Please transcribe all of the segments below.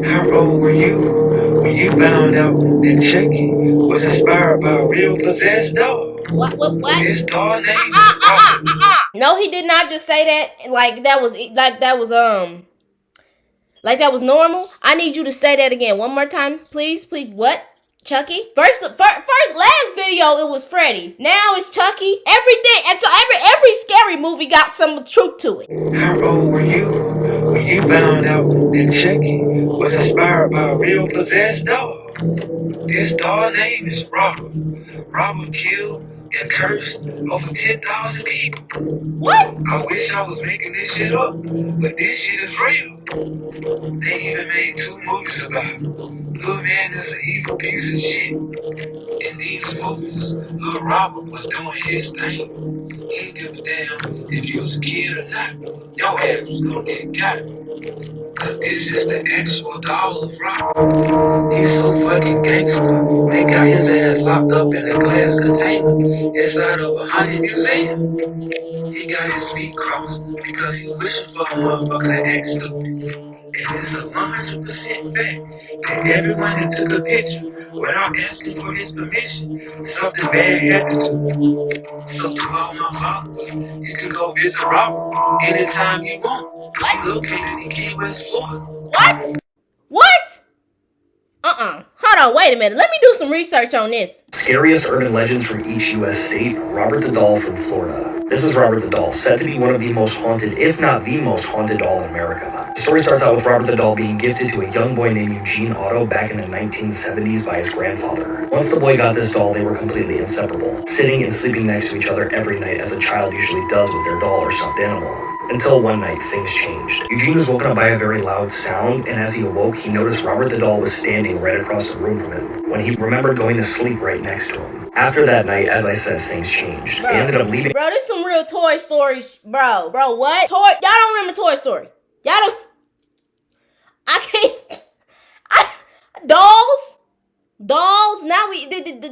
How old were you when you found out that Chucky was inspired by a real possessed dog? What? This dog name is Robert. No, he did not just say that like that was normal. I need you to say that again one more time, please. What? Chucky? First, last video it was Freddy. Now it's Chucky. Everything, and so every scary movie got some truth to it. How old were you when you found out that Chucky was inspired by a real possessed dog? This dog name is Robert. Robert killed and cursed over 10,000 people. What? I wish I was making this shit up, but this shit is real. They even made 2 movies about it. Little man is an evil piece of shit. In these movies, little Robert was doing his thing. He didn't give a damn if you was a kid or not. Your ass was gonna get got. Now this is the actual doll of Robert. He's so fucking gangster. They got his ass locked up in a glass container inside of a haunted museum. He got his feet crossed because he wishing for a motherfucker to act stupid. And it's 100% fact that everyone that took a picture without asking for his permission, something bad happened to him. So to all my followers, you can go visit Robert anytime you want. He's located in Key West, Florida. What? Hold on, wait a minute. Let me do some research on this. Scariest urban legends from each U.S. state. Robert the Doll from Florida. This is Robert the Doll, said to be one of the most haunted, if not the most haunted doll in America. The story starts out with Robert the Doll being gifted to a young boy named Eugene Otto back in the 1970s by his grandfather. Once the boy got this doll, they were completely inseparable, sitting and sleeping next to each other every night as a child usually does with their doll or stuffed animal. Until one night, things changed. Eugene was woken up by a very loud sound, and as he awoke, he noticed Robert the Doll was standing right across the room from him, when he remembered going to sleep right next to him. After that night, as I said, things changed. They ended up leaving. Bro, this some real Toy Story, bro, what? Y'all don't remember Toy Story? Y'all don't? I can't. Dolls. Now we ain't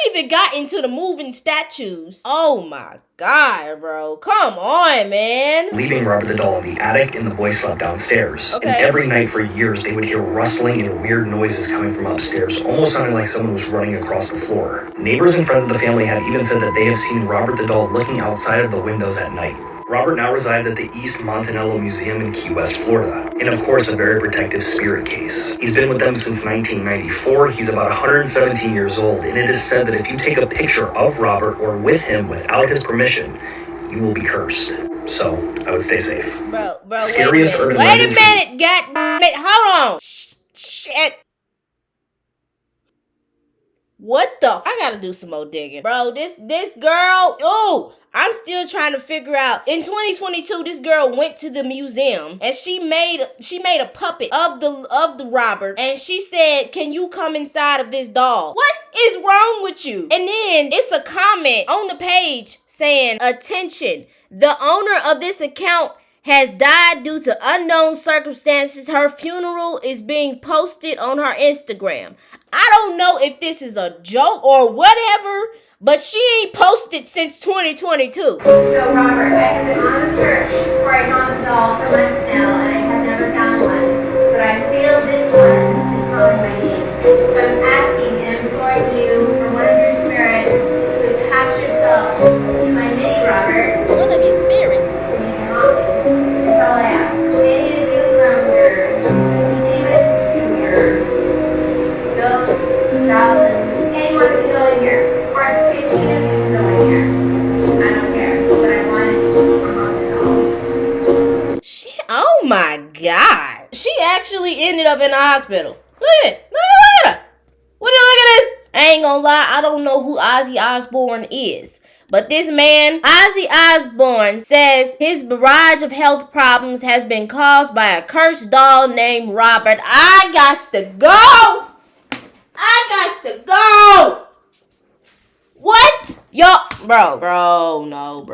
even got into the moving statues. Oh my God, bro. Come on, man. Leaving Robert the Doll in the attic, and the boy slept downstairs. Okay. And every night for years, they would hear rustling and weird noises coming from upstairs, almost sounding like someone was running across the floor. Neighbors and friends of the family had even said that they have seen Robert the Doll looking outside of the windows at night. Robert now resides at the East Montanello Museum in Key West, Florida, and of course a very protective spirit case. He's been with them since 1994, he's about 117 years old, and it is said that if you take a picture of Robert or with him without his permission, you will be cursed. So, I would stay safe. Bro, Scariest urban wait a minute, hold on. Shit. What the? I gotta do some more digging. Bro, this girl, I'm still trying to figure out. In 2022, this girl went to the museum and she made a puppet of the Robert, and she said, "Can you come inside of this doll?" What is wrong with you? And then it's a comment on the page saying, "Attention, the owner of this account has died due to unknown circumstances. Her funeral is being posted on her Instagram." I don't know if this is a joke or whatever, but she ain't posted since 2022. So Robert, I have been on a search for a haunted doll for months now, and I have never found one. But I feel this one is calling my name. So I'm asking and imploring you for one of your spirits to attach yourselves to my mini Robert. One of your spirits. So you can haunt me. That's all I ask. Any of you, from your spooky demons to your ghosts, goblins, anyone can go in here. Or 15 of you can go in here. I don't care, but I want it for haunted doll. Oh my God. She actually ended up in the hospital. Look at it. Look at her. Look at this. I ain't gonna lie, I don't know who Ozzy Osbourne is. But this man, Ozzy Osbourne, says his barrage of health problems has been caused by a cursed doll named Robert. I got to go. What? Yo, bro, no.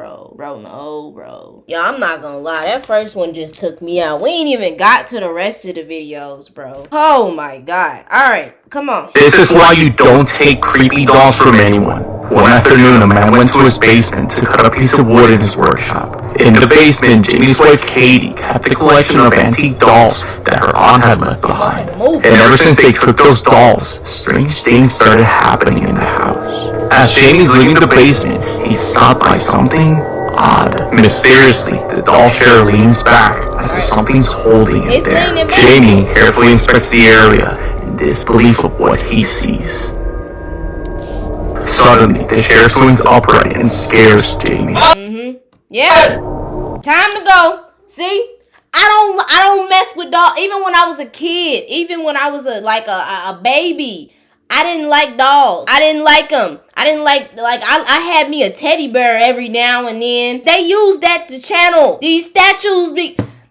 Yo, I'm not gonna lie. That first one just took me out. We ain't even got to the rest of the videos, bro. Oh my God. All right, come on. This is why you don't take creepy dolls from anyone. One afternoon, a man went to his basement to cut a piece of wood in his workshop. In the basement, Jamie's wife Katie kept a collection of antique dolls that her aunt had left behind. And ever since they took those dolls, strange things started happening in the house. As Jamie's leaving the basement, he's stopped by something odd. Mysteriously, the doll chair leans back as if something's holding it there. Jamie carefully inspects the area in disbelief of what he sees. Suddenly, the chair swings upright and scares Jamie. Yeah. Time to go. See? I don't mess with dolls. Even when I was a kid, even when I was a baby, I didn't like dolls. I didn't like them. I didn't like I had me a teddy bear every now and then. They use that to channel these statues.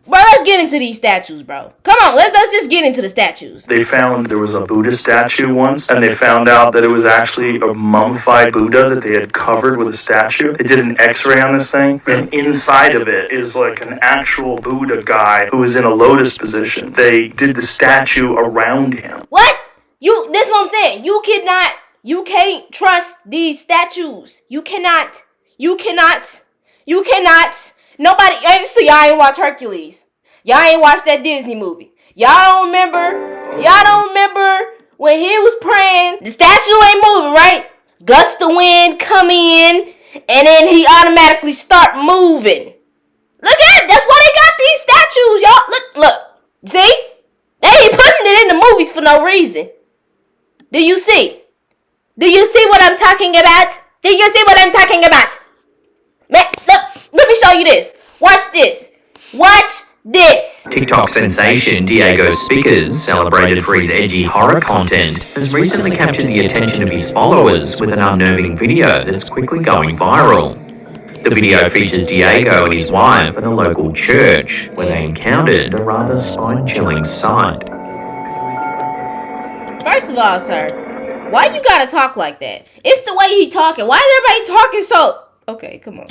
Bro, let's get into these statues, bro. Come on, let's just get into the statues. They found there was a Buddha statue once, and they found out that it was actually a mummified Buddha that they had covered with a statue. They did an x-ray on this thing, and inside of it is like an actual Buddha guy who is in a lotus position. They did the statue around him. What? That's what I'm saying. You can't trust these statues. You cannot. Nobody, so y'all ain't watch Hercules. Y'all ain't watched that Disney movie. Y'all don't remember when he was praying, the statue ain't moving, right? Gust of wind come in, and then he automatically start moving. Look at it. That's why they got these statues, y'all. Look. See? They ain't putting it in the movies for no reason. Do you see? Do you see what I'm talking about? Man, look, let me show you this. Watch this. TikTok sensation Diego Speakers, celebrated for his edgy horror content, has recently captured the attention of his followers with an unnerving video that's quickly going viral. The video features Diego and his wife at a local church, where they encountered a rather spine-chilling sight. First of all, sir, why you gotta talk like that? It's the way he talking. Why is everybody talking so... Okay, come on.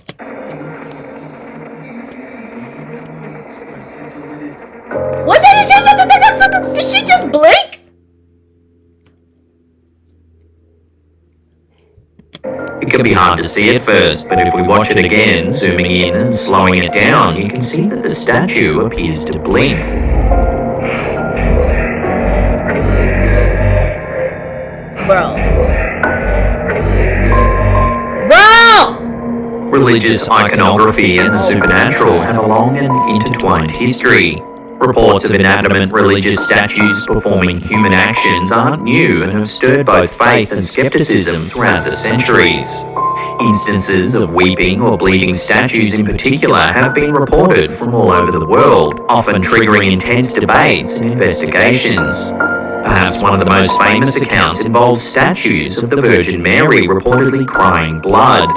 What did she just blink? It can be hard to see at first, but if we watch it again, zooming in and slowing it down, you can see that the statue appears to blink. Bro. Religious iconography and the supernatural have a long and intertwined history. Reports of inanimate religious statues performing human actions aren't new and have stirred both faith and skepticism throughout the centuries. Instances of weeping or bleeding statues in particular have been reported from all over the world, often triggering intense debates and investigations. Perhaps one of the most famous accounts involves statues of the Virgin Mary reportedly crying blood.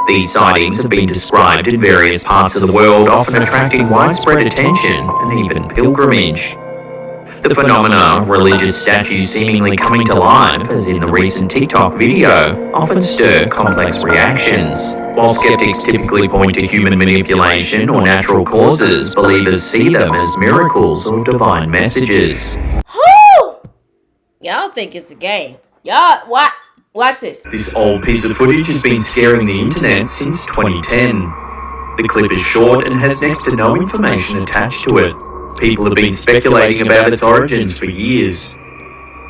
These sightings have been described in various parts of the world, often attracting widespread attention and even pilgrimage. The phenomena of religious statues seemingly coming to life, as in the recent TikTok video, often stir complex reactions. While skeptics typically point to human manipulation or natural causes, believers see them as miracles or divine messages. Whoo! Y'all think it's a game. Y'all, what? Watch this. This old piece of footage has been scaring the internet since 2010. The clip is short and has next to no information attached to it. People have been speculating about its origins for years.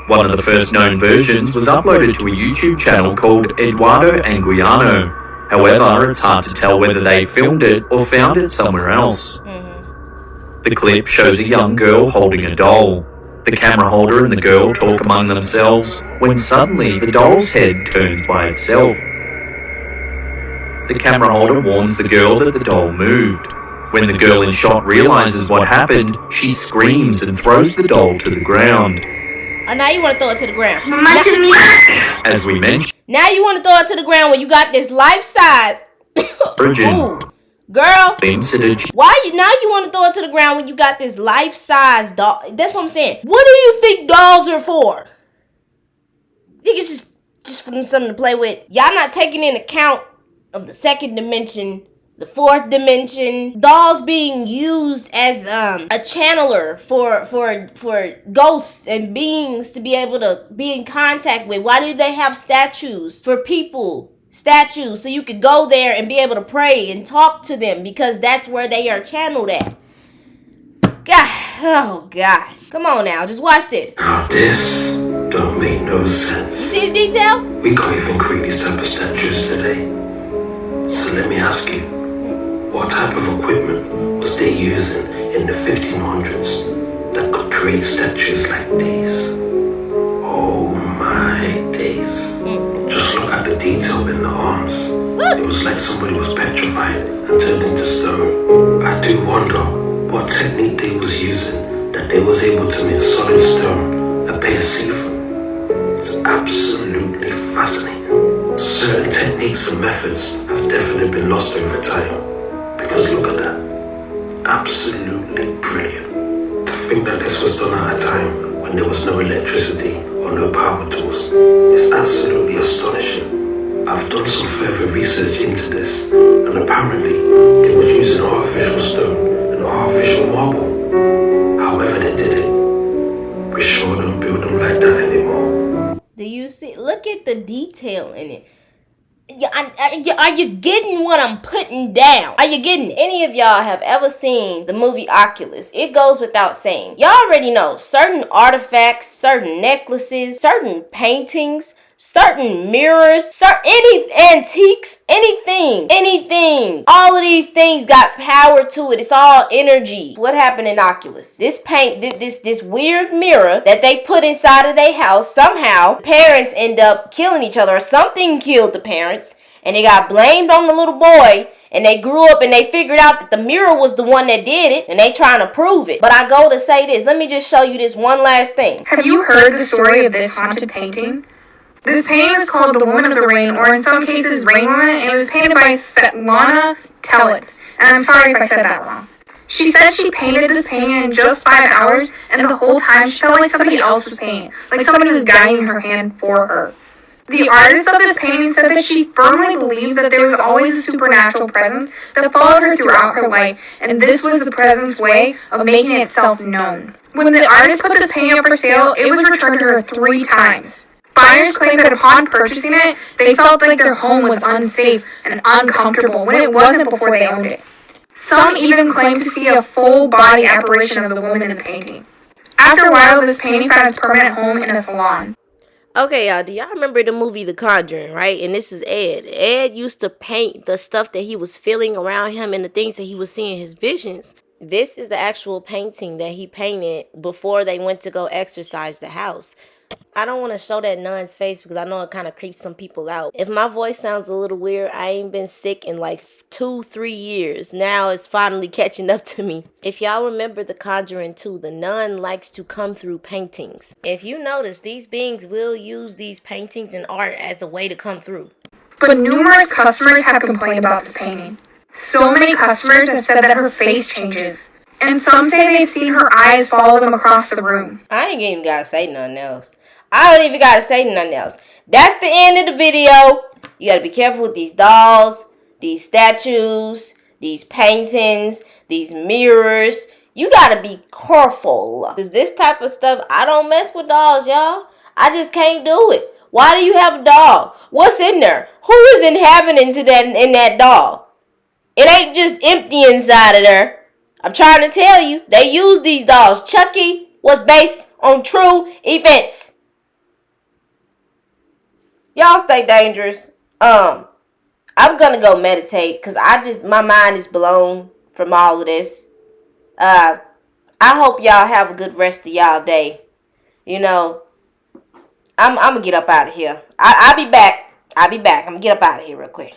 One of the first known versions was uploaded to a YouTube channel called Eduardo Anguiano. However, it's hard to tell whether they filmed it or found it somewhere else. The clip shows a young girl holding a doll. The camera holder and the girl talk among themselves when suddenly the doll's head turns by itself. The camera holder warns the girl that the doll moved. When the girl in shot realizes what happened, she screams and throws the doll to the ground. Oh, now you want to throw it to the ground. As we mentioned, now you want to throw it to the ground when you got this life-size... Virgin. Girl, Incident. why you now you want to throw it to the ground when you got this life-size doll? That's what I'm saying. What do you think dolls are for? I think it's just for something to play with. Y'all not taking into account of the second dimension, the fourth dimension. Dolls being used as a channeler for ghosts and beings to be able to be in contact with. Why do they have statues for people? statues so you could go there and be able to pray and talk to them because that's where they are channeled at. God, oh God. Come on now, just watch this. Now this don't make no sense. You see the detail? We can't even create these type of statues today. So let me ask you, what type of equipment was they using in the 1500s that could create statues like these? Oh my days. Just look at the detail in the arms. It was like somebody was petrified and turned into stone. I do wonder what technique they was using that they was able to make solid stone appear see-through. It's absolutely fascinating. Certain techniques and methods have definitely been lost over time. Because look at that. Absolutely brilliant. To think that this was done at a time when there was no electricity or no power tools is absolutely astonishing. I've done some further research into this, and apparently they were using artificial stone and artificial marble. However they did it, we sure don't build them like that anymore. Do you see? Look at the detail in it. Are you getting what I'm putting down? Are you getting it? Any of y'all have ever seen the movie Oculus? It goes without saying. Y'all already know certain artifacts, certain necklaces, certain paintings, certain mirrors, any antiques, anything. All of these things got power to it. It's all energy. What happened in Oculus? This weird mirror that they put inside of their house, somehow parents end up killing each other, or something killed the parents, and they got blamed on the little boy. And they grew up and they figured out that the mirror was the one that did it, and they trying to prove it. But I go to say this. Let me just show you this one last thing. Have you heard the story of this haunted painting? This painting is called The Woman of the Rain, or in some cases, Rain Woman, and it was painted by Stellace. And I'm sorry if I said that wrong. She said she painted this painting in just 5 hours, and the whole time she felt like somebody else was painting, like somebody was guiding her hand for her. The artist of this painting said that she firmly believed that there was always a supernatural presence that followed her throughout her life, and this was the presence's way of making itself known. When the artist put this painting up for sale, it was returned to her 3 times. Buyers claimed that upon purchasing it, they felt like their home was unsafe and uncomfortable when it wasn't before they owned it. Some even claimed to see a full-body apparition of the woman in the painting. After a while, this painting found its permanent home in a salon. Okay, y'all, do y'all remember the movie The Conjuring, right? And this is Ed. Ed used to paint the stuff that he was feeling around him and the things that he was seeing in his visions. This is the actual painting that he painted before they went to go exercise the house. I don't want to show that nun's face because I know it kind of creeps some people out. If my voice sounds a little weird, I ain't been sick in like 2-3 years. Now it's finally catching up to me. If y'all remember The Conjuring 2, the nun likes to come through paintings. If you notice, these beings will use these paintings and art as a way to come through. But numerous customers have complained about this painting. So many customers have said that her face changes. And some say they've seen her eyes follow them across the room. I ain't even gotta say nothing else. I don't even gotta say nothing else. That's the end of the video. You gotta be careful with these dolls, these statues, these paintings, these mirrors. You gotta be careful. Because this type of stuff, I don't mess with dolls, y'all. I just can't do it. Why do you have a doll? What's in there? Who is inhabiting to that in that doll? It ain't just empty inside of there. I'm trying to tell you, they use these dolls. Chucky was based on true events. Y'all stay dangerous. I'm gonna go meditate because my mind is blown from all of this. I hope y'all have a good rest of y'all day. You know, I'm gonna get up out of here. I'll be back. I'm gonna get up out of here real quick.